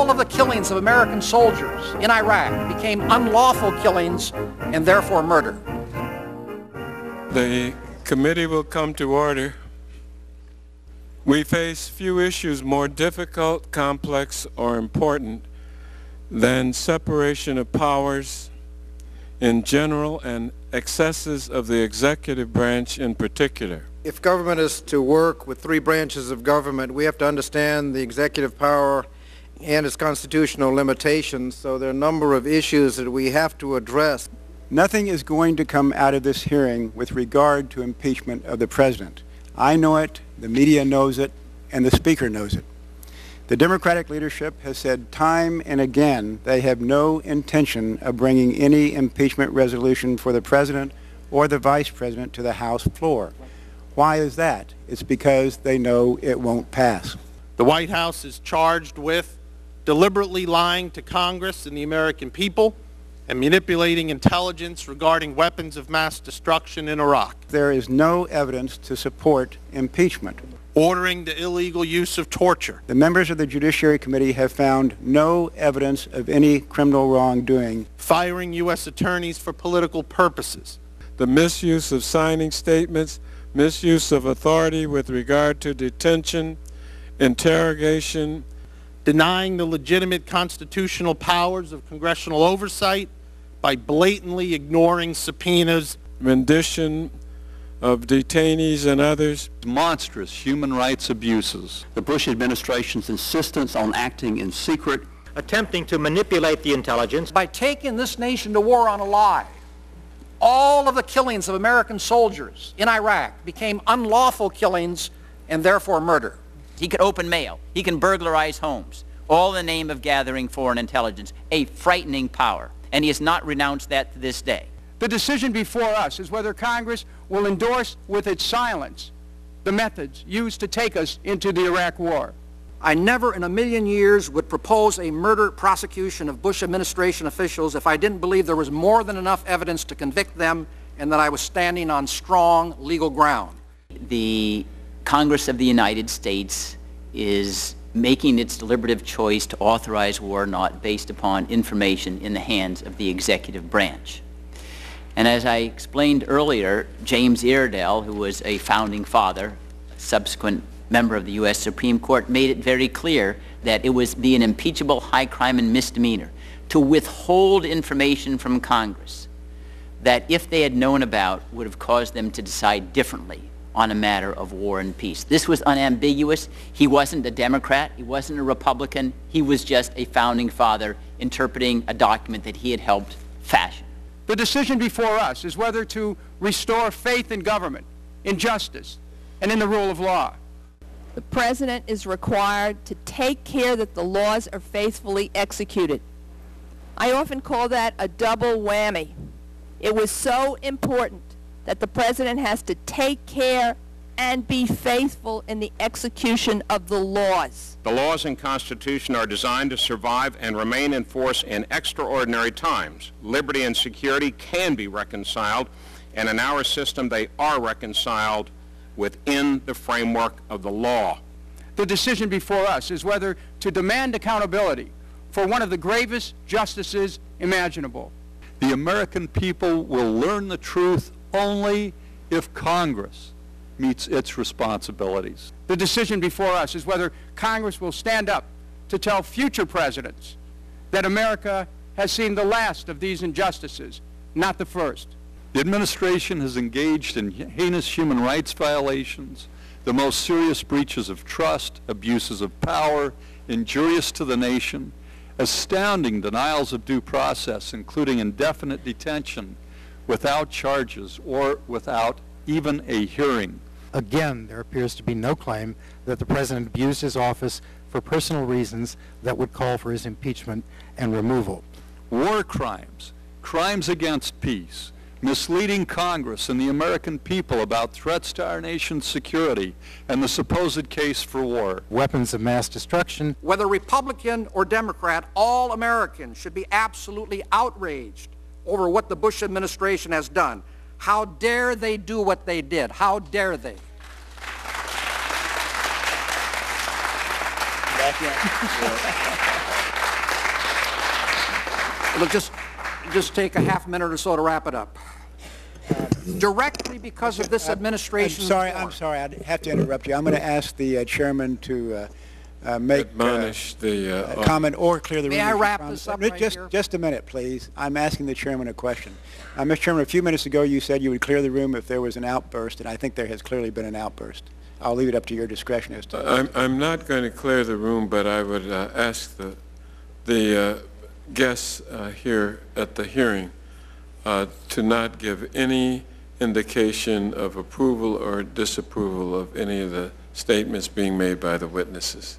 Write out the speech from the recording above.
All of the killings of American soldiers in Iraq became unlawful killings and therefore murder. The committee will come to order. We face few issues more difficult, complex, or important than separation of powers in general and excesses of the executive branch in particular. If government is to work with three branches of government, we have to understand the executive power and its constitutional limitations, so there are a number of issues that we have to address. Nothing is going to come out of this hearing with regard to impeachment of the President. I know it, the media knows it, and the Speaker knows it. The Democratic leadership has said time and again they have no intention of bringing any impeachment resolution for the President or the Vice President to the House floor. Why is that? It's because they know it won't pass. The White House is charged with deliberately lying to Congress and the American people and manipulating intelligence regarding weapons of mass destruction in Iraq. There is no evidence to support impeachment. Ordering the illegal use of torture. The members of the Judiciary Committee have found no evidence of any criminal wrongdoing. Firing U.S. attorneys for political purposes. The misuse of signing statements, misuse of authority with regard to detention, interrogation, denying the legitimate constitutional powers of congressional oversight by blatantly ignoring subpoenas, rendition of detainees and others. Monstrous human rights abuses. The Bush administration's insistence on acting in secret, attempting to manipulate the intelligence by taking this nation to war on a lie. All of the killings of American soldiers in Iraq became unlawful killings and therefore murder. He could open mail. He can burglarize homes, all in the name of gathering foreign intelligence, a frightening power. And he has not renounced that to this day. The decision before us is whether Congress will endorse with its silence the methods used to take us into the Iraq War. I never in a million years would propose a murder prosecution of Bush administration officials if I didn't believe there was more than enough evidence to convict them and that I was standing on strong legal ground. The Congress of the United States is making its deliberative choice to authorize war not based upon information in the hands of the executive branch. And as I explained earlier, James Iredell, who was a founding father, subsequent member of the U.S. Supreme Court, made it very clear that it would be an impeachable high crime and misdemeanor to withhold information from Congress that, if they had known about, would have caused them to decide differently on a matter of war and peace. This was unambiguous. He wasn't a Democrat. He wasn't a Republican. He was just a founding father interpreting a document that he had helped fashion. The decision before us is whether to restore faith in government, in justice, and in the rule of law. The President is required to take care that the laws are faithfully executed. I often call that a double whammy. It was so important that the President has to take care and be faithful in the execution of the laws. The laws and Constitution are designed to survive and remain in force in extraordinary times. Liberty and security can be reconciled, and in our system they are reconciled within the framework of the law. The decision before us is whether to demand accountability for one of the gravest justices imaginable. The American people will learn the truth only if Congress meets its responsibilities. The decision before us is whether Congress will stand up to tell future presidents that America has seen the last of these injustices, not the first. The administration has engaged in heinous human rights violations, the most serious breaches of trust, abuses of power, injurious to the nation, astounding denials of due process, including indefinite detention without charges or without even a hearing. Again, there appears to be no claim that the President abused his office for personal reasons that would call for his impeachment and removal. War crimes, crimes against peace, misleading Congress and the American people about threats to our nation's security and the supposed case for war. Weapons of mass destruction. Whether Republican or Democrat, all Americans should be absolutely outraged over what the Bush administration has done. How dare they do what they did? How dare they? Back in. It'll just take a half minute or so to wrap it up. Directly because of this administration's I'm sorry, I have to interrupt you. I'm going to ask the chairman to make admonish the a comment or clear the room. May I wrap this up right here? Just a minute, please. I'm asking the chairman a question. Mr. Chairman, a few minutes ago you said you would clear the room if there was an outburst, and I think there has clearly been an outburst. I'll leave it up to your discretion as to. I'm not going to clear the room, but I would ask the guests here at the hearing to not give any indication of approval or disapproval of any of the statements being made by the witnesses.